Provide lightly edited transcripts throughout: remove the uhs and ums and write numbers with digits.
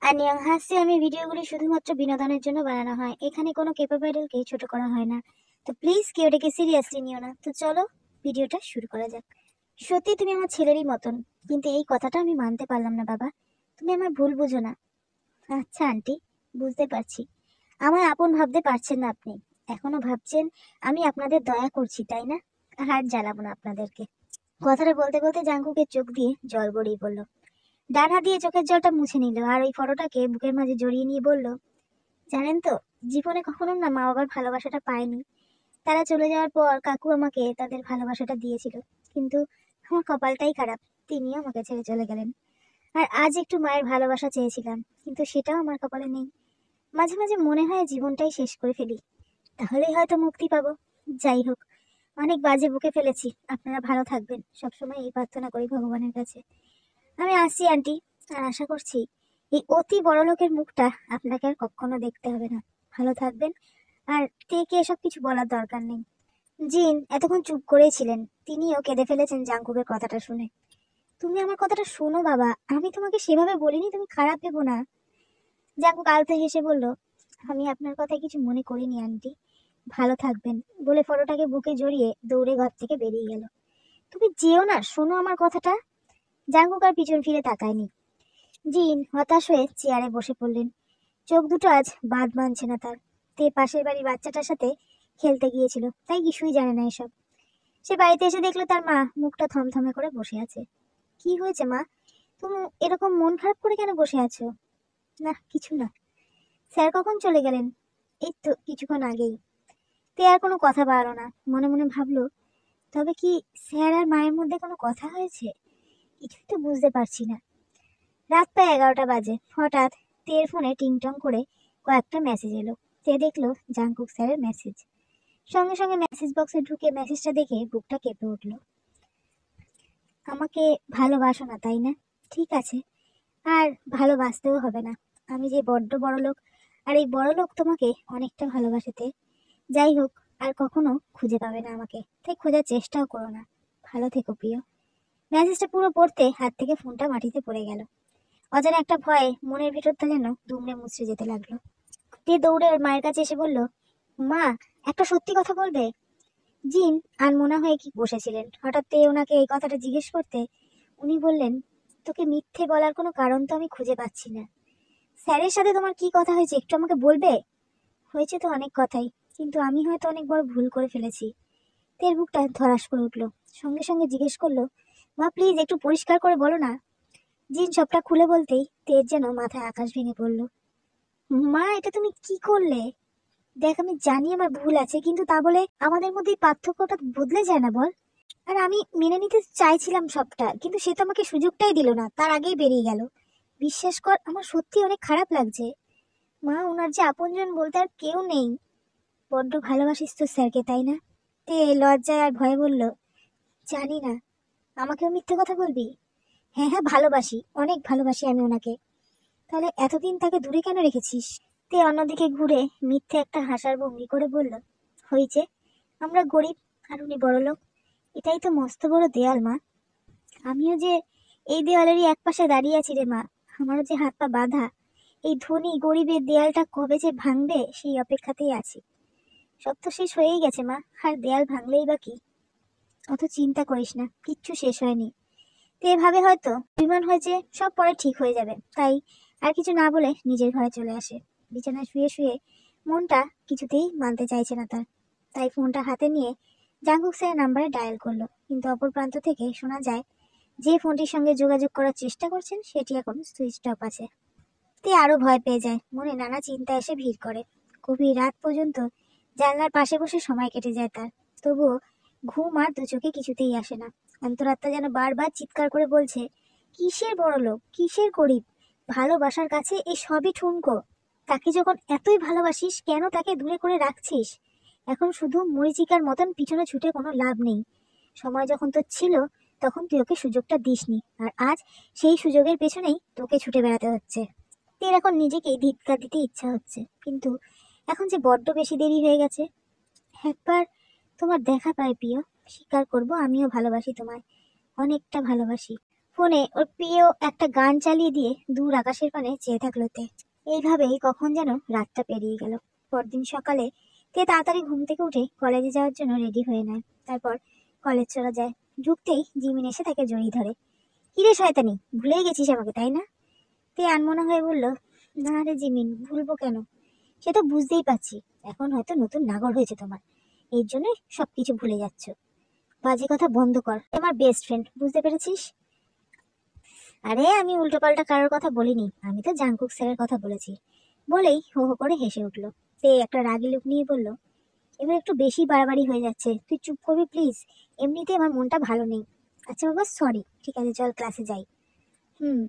আন্নিয়ংহাসি আমি ভিডিওগুলি শুধুমাত্র বিনোদনের জন্য বানানো হয়। এখানে কোনো কেপপ আইডলকে ছোট করা হয় না। তো প্লিজ কেউ এটাকে সিরিয়াসলি নিও না। তো চলো ভিডিওটা শুরু করা যাক। সত্যি তুমি আমার ছেলেরই মতন, কিন্তু এই কথাটা আমি মানতে পারলাম না বাবা। তুমি আমার ভুল বুঝো না। আচ্ছা আন্টি, বুঝতে পারছি। আমার আপন ভাবতে পারছেন না আপনি। এখনো ভাবছেন আমি আপনাদের দয়া করছি, তাই না? আর জ্বালাবো না আপনাদেরকে। কথাটা বলতে বলতে জাঙ্কুকের চোখ দিয়ে জল গড়িয়ে পড়লো। ডান হাত দিয়ে চোখের জলটা মুছে নিল আর ওই ফটোটাকে বুকের মাঝে জড়িয়ে নিয়ে বলল, জানেন তো, জীবনে কখনো না মা বাবার ভালোবাসাটা পায়নি। তারা চলে যাওয়ার পর কাকু আমাকে তাদের ভালোবাসাটা দিয়েছিল, কিন্তু আমার কপালটাই খারাপ, তিনিও আমাকে ছেড়ে চলে গেলেন। আর আজ একটু মায়ের ভালোবাসা চেয়েছিলাম, কিন্তু সেটাও আমার কপালে নেই। মাঝে মাঝে মনে হয় জীবনটাই শেষ করে ফেলি, তাহলেই হয়তো মুক্তি পাবো। যাই হোক, অনেক বাজে বুকে ফেলেছি। আপনারা ভালো থাকবেন, সবসময় এই প্রার্থনা করি ভগবানের কাছে। আমি আসছি আন্টি, আর আশা করছি এই অতি বড় লোকের মুখটা আপনাকে আর কখনো দেখতে হবে না। ভালো থাকবেন। আর তেকে এসব কিছু বলার দরকার নেই। জিন এতক্ষণ চুপ করেই ছিলেন, তিনিও কেঁদে ফেলেছেন জাঙ্কুকের কথাটা শুনে। তুমি আমার কথাটা শোনো বাবা, আমি তোমাকে সেভাবে বলিনি, তুমি খারাপ ভেবো না। জাঙ্কুক আলতো হেসে বলল, আমি আপনার কথা কিছু মনে করিনি আন্টি। ভালো থাকবেন বলে ফটোটাকে বুকে জড়িয়ে দৌড়ে ঘর থেকে বেরিয়ে গেল। তুমি যেও না, শোনো আমার কথাটা। জাঙ্কুক আর পিছন ফিরে তাকায়নি। জিন হতাশ হয়ে চেয়ারে বসে পড়লেন। চোখ দুটো আজ বাদ মানছে না তার। তে পাশের বাড়ির বাচ্চাটার সাথে খেলতে গিয়েছিল, তাই কিছুই জানে না এসব। সে বাড়িতে এসে দেখলো তার মা মুখটা থমথমে করে বসে আছে। কি হয়েছে মা, তুমি এরকম মন খারাপ করে কেন বসে আছো? না কিছু না। স্যার কখন চলে গেলেন? এই তো কিছুক্ষণ আগেই। তে আর কোনো কথা বাড়ালো না, মনে মনে ভাবলো, তবে কি স্যার আর মায়ের মধ্যে কোনো কথা হয়েছে? কিছুই তো বুঝতে পারছি না। রাত প্রায় 11টা বাজে। হঠাৎ তের ফোনে টিংটং করে কয়েকটা মেসেজ এলো। তে দেখলো জাংকুক স্যারের মেসেজ। সঙ্গে সঙ্গে মেসেজ বক্সে ঢুকে মেসেজটা দেখে বুকটা কেঁপে উঠলো। আমাকে ভালোবাসো না তাই না? ঠিক আছে, আর ভালোবাসতেও হবে না। আমি যে বড্ড বড় লোক, আর এই বড় লোক তোমাকে অনেকটা ভালোবাসেতে। যাই হোক, আর কখনো খুঁজে পাবে না আমাকে, তাই খোঁজার চেষ্টাও করো না। ভালো থেকো প্রিয়। মেসেজটা পুরো পড়তে হাত থেকে ফোনটা মাটিতে পড়ে গেল। অজানা একটা ভয়ে মনের ভিতরটা যেন দুমড়ে মুচড়ে যেতে লাগলো। তে দৌড়ে ওর মায়ের কাছে এসে বলল, মা, একটা সত্যি কথা বলবে? জিন আনমনা হয়ে কি বসেছিলেন, হঠাৎ তে ওনাকে এই কথাটা জিজ্ঞেস করতে উনি বললেন, তোকে মিথ্যে বলার কোনো কারণ তো আমি খুঁজে পাচ্ছি না। স্যারের সাথে তোমার কি কথা হয়েছে একটু আমাকে বলবে? হয়েছে তো অনেক কথাই, কিন্তু আমি হয়তো অনেক বড় ভুল করে ফেলেছি। তের বুকটা ধড়াস করে উঠলো। সঙ্গে সঙ্গে জিজ্ঞেস করলো, মা প্লিজ একটু পরিষ্কার করে বলো না। জিন সবটা খুলে বলতেই তের যেন মাথায় আকাশ ভেঙে পড়লো। মা, এটা তুমি কি করলে? দেখ, আমি জানি আমার ভুল আছে, কিন্তু তা বলে আমাদের মধ্যে এই পার্থক্যটা বদলে যায় না বল? আর আমি মেনে নিতে চাইছিলাম সবটা, কিন্তু সে তো আমাকে সুযোগটাই দিল না, তার আগেই বেরিয়ে গেল। বিশ্বাস কর, আমার সত্যি অনেক খারাপ লাগছে। মা, ওনার যে আপনজন বলতে আর কেউ নেই। বড্ড ভালোবাসিস তো স্যারকে, তাই না? তে লজ্জায় আর ভয়ে বলল, জানি না। আমাকেও মিথ্যে কথা বলবি? হ্যাঁ হ্যাঁ, ভালোবাসি, অনেক ভালোবাসি আমি ওনাকে। তাহলে এতদিন তাকে দূরে কেন রেখেছিস? তে অন্যদিকে ঘুরে মিথ্যে একটা হাসার ভঙ্গি করে বলল, হয়েছে, আমরা গরিব আর উনি বড়লোক, এটাই তো মস্ত বড় দেয়াল মা। আমিও যে এই দেওয়ালেরই এক পাশে দাঁড়িয়ে আছি রে মা। আমারও যে হাত পা বাঁধা। এই ধনী গরিবের দেয়ালটা কবে যে ভাঙবে সেই অপেক্ষাতেই আছি। সব তো শেষ হয়েই গেছে মা, আর দেয়াল ভাঙলেই বা কি? অত চিন্তা করিস না, কিচ্ছু শেষ হয়নি। তো এভাবে হয়তো বিমান হয়েছে, সব পরে ঠিক হয়ে যাবে, তাই আর কিছু না বলে নিজের ঘরে চলে আসে। বিছানায় শুয়ে শুয়ে মনটা কিছুতেই মানতে চাইছে না তার, তাই ফোনটা হাতে নিয়ে জাঙ্কুক স্যারের নাম্বারে ডায়াল করলো, কিন্তু অপর প্রান্ত থেকে শোনা যায় যে ফোনটির সঙ্গে যোগাযোগ করার চেষ্টা করছেন সেটি এখন সুইচ অফ আছে। তে আরো ভয় পেয়ে যায়, মনে নানা চিন্তা এসে ভিড় করে। গভীর রাত পর্যন্ত জানলার পাশে বসে সময় কেটে যায় তার, তবুও ঘুম আর দু চোখে কিছুতেই আসে না। অন্তরাত্মা যেন বারবার চিৎকার করে বলছে, কিসের বড় লোক, কিসের গরিব, ভালোবাসার কাছে এই সবই ঠুনকো। তাকে যখন এতই ভালোবাসিস, কেন তাকে দূরে করে রাখছিস? এখন শুধু মরিচিকার মতন পিছনে ছুটে কোনো লাভ নেই। সময় যখন তোর ছিল, তখন তুই ওকে সুযোগটা দিসনি, আর আজ সেই সুযোগের পেছনেই তোকে ছুটে বেড়াতে হচ্ছে। তোর এখন নিজেকে ধিক্কার দিতে ইচ্ছা হচ্ছে, কিন্তু এখন যে বড্ড বেশি দেরি হয়ে গেছে। একবার তোমার দেখা পাই প্রিয়, স্বীকার করব আমিও ভালোবাসি তোমায়, অনেকটা ভালোবাসি। ফোনে ওর প্রিয় একটা গান চালিয়ে দিয়ে দূর আকাশের পানে চেয়ে থাকলো তে। এইভাবেই কখন যেন রাতটা পেরিয়ে গেল। পরদিন সকালে তে তাড়াতাড়ি ঘুম থেকে উঠে কলেজে যাওয়ার জন্য রেডি হয়ে নেয়। তারপর কলেজ চলে যায়। ঢুকতেই জিমিন এসে তাকে জড়িয়ে ধরে। কিরে শয়তানি, ভুলেই গেছিস আমাকে তাই না? তে আনমনা হয়ে বলল, না রে জিমিন, ভুলবো কেন? সে তো বুঝতেই পারছি, এখন হয়তো নতুন নাগর হয়েছে তোমার, এই জন্যই সবকিছু ভুলে যাচ্ছ। বাজে কথা বন্ধ কর, আমার বেস্ট ফ্রেন্ড, বুঝতে পেরেছিস? আরে আমি উল্টোপাল্টা কারোর কথা বলিনি, আমি তো জাংকুক স্যারের কথা বলেছি। বলেই হো হো করে হেসে উঠলো। তে একটা রাগি লুক নিয়ে বলল, এবার একটু বেশি বাড়াবাড়ি হয়ে যাচ্ছে, তুই চুপ করবি প্লিজ? এমনিতে আমার মনটা ভালো নেই। আচ্ছা বাবা, সরি, ঠিক আছে চল ক্লাসে যাই। হুম।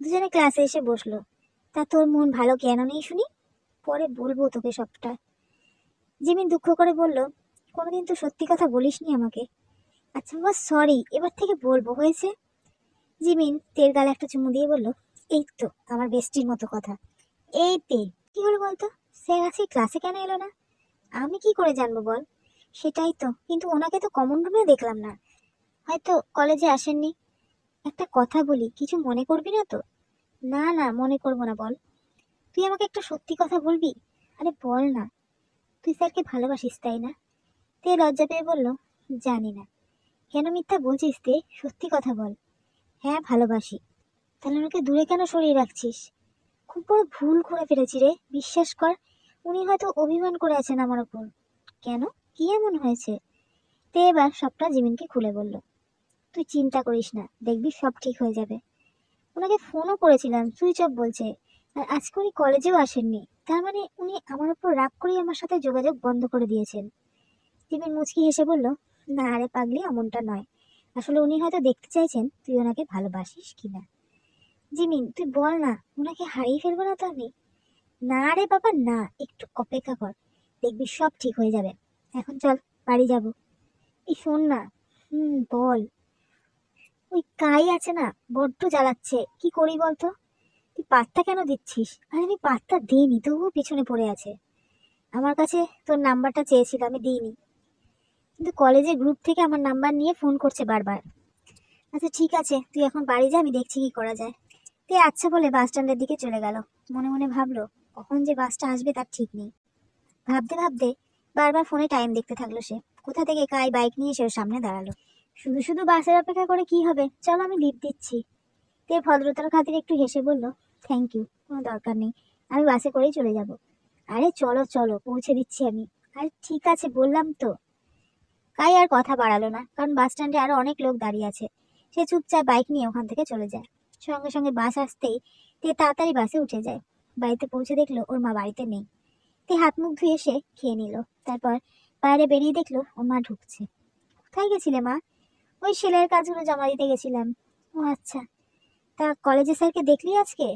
দুজনে ক্লাসে এসে বসলো। তা তোর মন ভালো কেন নেই শুনি? পরে বলবো তোকে সবটা। জিমিন দুঃখ করে বলল, কোনোদিন তো সত্যি কথা বলিসনি আমাকে। আচ্ছা বাবা সরি, এবার থেকে বলবো, হয়েছে? জিমিন তের গালে একটা চুমু দিয়ে বলল, এই তো আমার বেস্টির মতো কথা। এই তে, কি হলো বলতো? স্যার আজকে ক্লাসে কেন এলো না? আমি কি করে জানবো বল? সেটাই তো, কিন্তু ওনাকে তো কমন রুমেও দেখলাম না। হয়তো কলেজে আসেননি। একটা কথা বলি, কিছু মনে করবি না তো? না না, মনে করবো না, বল। তুই আমাকে একটা সত্যি কথা বলবি? আরে বল না। তুই স্যারকে ভালোবাসিস তাই না? তে লজ্জা পেয়ে বলল, জানি না। কেন মিথ্যা বলছিস তে? সত্যি কথা বল। হ্যাঁ ভালোবাসি। তাহলে ওনাকে দূরে কেন সরিয়ে রাখছিস? খুব বড় ভুল করে ফেলেছি রে, বিশ্বাস কর। উনি হয়তো অভিমান করে আছেন আমার ওপর। কেন, কি এমন হয়েছে? তে এবার সবটা জিমিনকে খুলে বলল। তুই চিন্তা করিস না, দেখবি সব ঠিক হয়ে যাবে। ওনাকে ফোনও করেছিলাম, সুইচ অফ বলছে। আর আজকে উনি কলেজেও আসেননি, তার মানে উনি আমার উপর রাগ করেই আমার সাথে যোগাযোগ বন্ধ করে দিয়েছেন। জিমিন মুচকি হেসে বলল, না রে পাগলি, এমনটা নয়। আসলে উনি হয়তো দেখতে চাইছেন তুই ওনাকে ভালোবাসিস কিনা। জিমিন তুই বল না, ওনাকে হারিয়ে ফেলবো না তো আমি? না রে বাবা না, একটু অপেক্ষা কর, দেখবি সব ঠিক হয়ে যাবে। এখন চল, বাড়ি যাব। এই শোন না। বল। ওই কাই আছে না, বড্ড জ্বালাচ্ছে, কি করি বলতো? তুই পাত্তা কেন দিচ্ছিস? আর আমি পাত্তা দিইনি, তবুও পিছনে পড়ে আছে। আমার কাছে তোর নাম্বারটা চেয়েছিল, আমি দিইনি, কিন্তু কলেজের গ্রুপ থেকে আমার নাম্বার নিয়ে ফোন করছে বারবার। আচ্ছা ঠিক আছে, তুই এখন বাড়ি যা, আমি দেখছি কি করা যায়। তুই আচ্ছা বলে বাস স্ট্যান্ডের দিকে চলে গেল। মনে মনে ভাবলো, কখন যে বাসটা আসবে তার ঠিক নেই। ভাবতে ভাবতে বারবার ফোনে টাইম দেখতে থাকলো সে। কোথা থেকে কাই বাইক নিয়ে এসে ওর সামনে দাঁড়ালো। শুধু শুধু বাসের অপেক্ষা করে কি হবে, চলো আমি লিফট দিচ্ছি। তে ভদ্রতার খাতিরে একটু হেসে বলল, থ্যাংক ইউ, কোনো দরকার নেই, আমি বাসে করেই চলে যাব। আরে চলো চলো, পৌঁছে দিচ্ছি আমি। আরে ঠিক আছে বললাম তো। কাই আর কথা বাড়ালো না, কারণ বাস স্ট্যান্ডে আরো অনেক লোক দাঁড়িয়ে আছে। সে চুপচাপ বাইক নিয়ে ওখান থেকে চলে যায়। সঙ্গে সঙ্গে বাস আসতেই তে তাড়াতাড়ি বাসে উঠে যায়। বাড়িতে পৌঁছে দেখলো ওর মা বাড়িতে নেই। তে হাত মুখ ধুয়ে এসে খেয়ে নিল। তারপর বাইরে বেরিয়ে দেখলো ওর মা ঢুকছে। কোথায় গেছিলে মা? ওই সেলাইয়ের কাজগুলো জমা দিতে গেছিলাম। ও আচ্ছা, তা কলেজে স্যারকে দেখলি আজকে?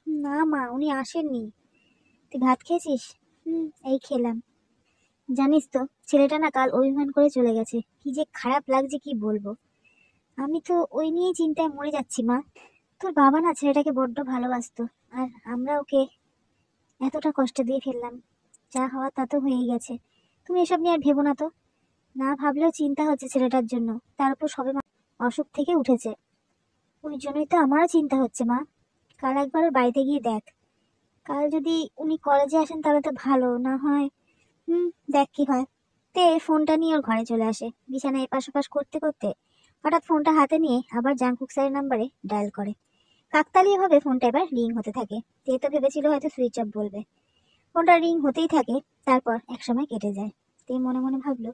না মা, উনি আসেননি। তুই ভাত খেয়েছিস? এই খেলাম। জানিস তো, ছেলেটা না কাল অভিমান করে চলে গেছে, কি যে খারাপ লাগছে কি বলবো। আমি তো ওই নিয়েই চিন্তায় মরে যাচ্ছি মা। তোর বাবা না ছেলেটাকে বড্ড ভালোবাসতো, আর আমরা ওকে এতটা কষ্ট দিয়ে ফেললাম। যা হওয়ার তা তো হয়েই গেছে, তুমি এসব নিয়ে আর ভেবো না তো। না ভাবলেও চিন্তা হচ্ছে ছেলেটার জন্য, তার উপর সবে অসুখ থেকে উঠেছে। ওই জন্যই তো আমারও চিন্তা হচ্ছে মা। কাল একবার ওর বাড়িতে গিয়ে দেখ। কাল যদি উনি কলেজে আসেন তাহলে তো ভালো, না হয় দেখ কি হয়। তে ফোনটা নিয়ে ওর ঘরে চলে আসে। বিছানায় এপাশ ওপাশ করতে করতে হঠাৎ ফোনটা হাতে নিয়ে আবার জাংকুক স্যারের নাম্বারে ডায়াল করে। কাকতালীয় ভাবে ফোনটা এবার রিং হতে থাকে। তে তো ভেবেছিল হয়তো সুইচ অফ বলবে। ফোনটা রিং হতেই থাকে, তারপর একসময় কেটে যায়। তে মনে মনে ভাবলো,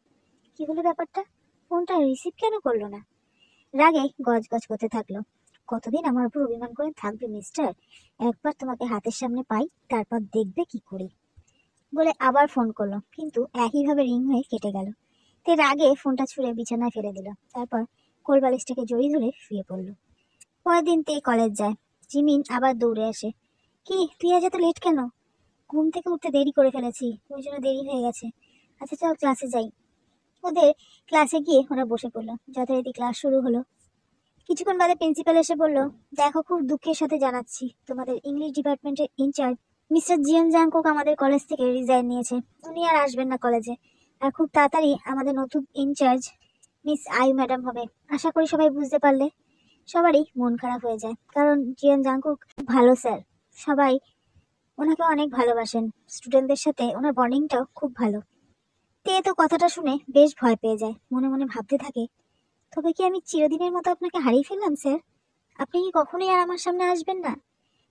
কি হলো ব্যাপারটা, ফোনটা রিসিভ কেন করলো না? রাগে গজ গজ করতে থাকলো, কতদিন আমার উপর অভিমান করে থাকবে মিস্টার? একবার তোমাকে হাতের সামনে পাই, তারপর দেখবে কি করি। বলে আবার ফোন করলো, কিন্তু একইভাবে রিং হয়ে কেটে গেল। তে রাগে ফোনটা ছুঁড়ে বিছানায় ফেলে দিল। তারপর কোলবালিশটাকে জড়িয়ে ধরে শুয়ে পড়লো। পরের দিন তে কলেজ যায়। জিমিন আবার দৌড়ে আসে। কি, তুই আজ এত লেট কেন? ঘুম থেকে উঠতে দেরি করে ফেলেছি, ওই জন্য দেরি হয়ে গেছে। আচ্ছা চল ক্লাসে যাই। ওদের ক্লাসে গিয়ে ওরা বসে পড়লো। যথারীতি ক্লাস শুরু হলো। কিছুক্ষণ বাদে প্রিন্সিপাল এসে বলল, দেখো খুব দুঃখের সাথে জানাচ্ছি, তোমাদের ইংলিশ ডিপার্টমেন্টের ইনচার্জ মিস্টার জিয়ান জাংকুক আমাদের কলেজ থেকে রিজাইন নিয়েছে। উনি আর আসবেন না কলেজে। আর খুব তাড়াতাড়ি আমাদের নতুন ইনচার্জ মিস আই ম্যাডাম হবে। আশা করি সবাই বুঝতে পারলে। সবারই মন খারাপ হয়ে যায়, কারণ জিয়ান জাংকুক ভালো স্যার, সবাই ওনাকে অনেক ভালোবাসেন, স্টুডেন্টদের সাথে ওনার বন্ডিংটাও খুব ভালো। তে তো কথাটা শুনে বেশ ভয় পেয়ে যায়, মনে মনে ভাবতে থাকে, তবে কি আমি চিরদিনের মতো আপনাকে হারিয়ে ফেললাম স্যার? আপনি কি কখনোই আর আমার সামনে আসবেন না?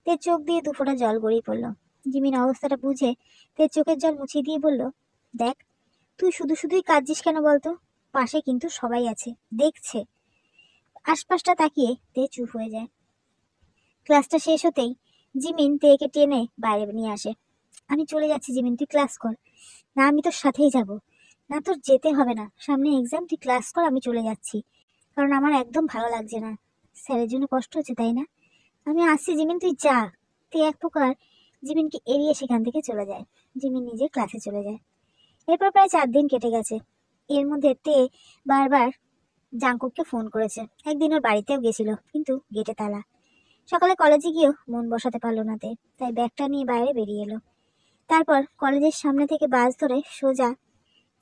তে চোখ দিয়ে দুফোঁটা জল গড়িয়ে পড়ল। জিমিন অবস্থাটা বুঝে তে চোখের জল মুছিয়ে দিয়ে বলল, দেখ, তুই শুধু শুধুই কাঁদছিস কেন বলতো? পাশে কিন্তু সবাই আছে, দেখছে। আশপাশটা তাকিয়ে তে চুপ হয়ে যায়। ক্লাসটা শেষ হতেই জিমিন তেকে টেনে বাইরে নিয়ে আসে। আমি চলে যাচ্ছি জিমিন, তুই ক্লাস কর। না, আমি তোর সাথেই যাব। না, তোর যেতে হবে না, সামনে এক্সাম, তুই ক্লাস কর, আমি চলে যাচ্ছি। কারণ আমার একদম ভালো লাগছে না, স্যারের জন্য কষ্ট হচ্ছে, তাই না? আমি আসছি জিমিন, তুই যা। তে এক প্রকার জিমিনকে এড়িয়ে সেখান থেকে চলে যায়। জিমিন নিজে ক্লাসে চলে যায়। এরপর প্রায় 4 দিন কেটে গেছে। এর মধ্যে তে বারবার জাংকুককে ফোন করেছে, একদিন ওর বাড়িতেও গেছিল, কিন্তু গেটে তালা। সকালে কলেজে গিয়েও মন বসাতে পারলো না তে, তাই ব্যাগটা নিয়ে বাইরে বেরিয়ে এলো। তারপর কলেজের সামনে থেকে বাস ধরে সোজা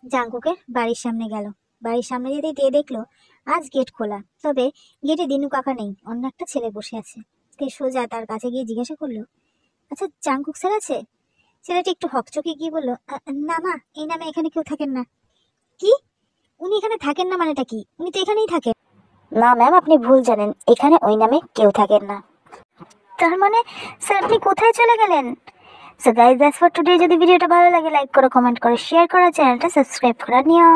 জাংকুকের বাড়ির সামনে গেল। বাড়ির সামনে যেতেই তে দেখলো আজ গেট খোলা, তবে গেটে দিনু কাকা নেই, অন্য একটা ছেলে বসে আছে। তে সোজা তার কাছে গিয়ে জিজ্ঞাসা করলো, আচ্ছা জাংকুক স্যার আছে? ছেলেটি একটু হকচকে গিয়ে বললো, না মা, এই নামে এখানে কেউ থাকেন না। কি? উনি এখানে থাকেন না মানেটা কি? উনি তো এখানেই থাকেন। না ম্যাম, আপনি ভুল জানেন, এখানে ওই নামে কেউ থাকেন না। তার মানে স্যার আপনি কোথায় চলে গেলেন? So guys, that's for today. যদি ভিডিওটা ভালো লাগে লাইক করো, কমেন্ট করো, শেয়ার করো, চ্যানেলটা সাবস্ক্রাইব করে নিও।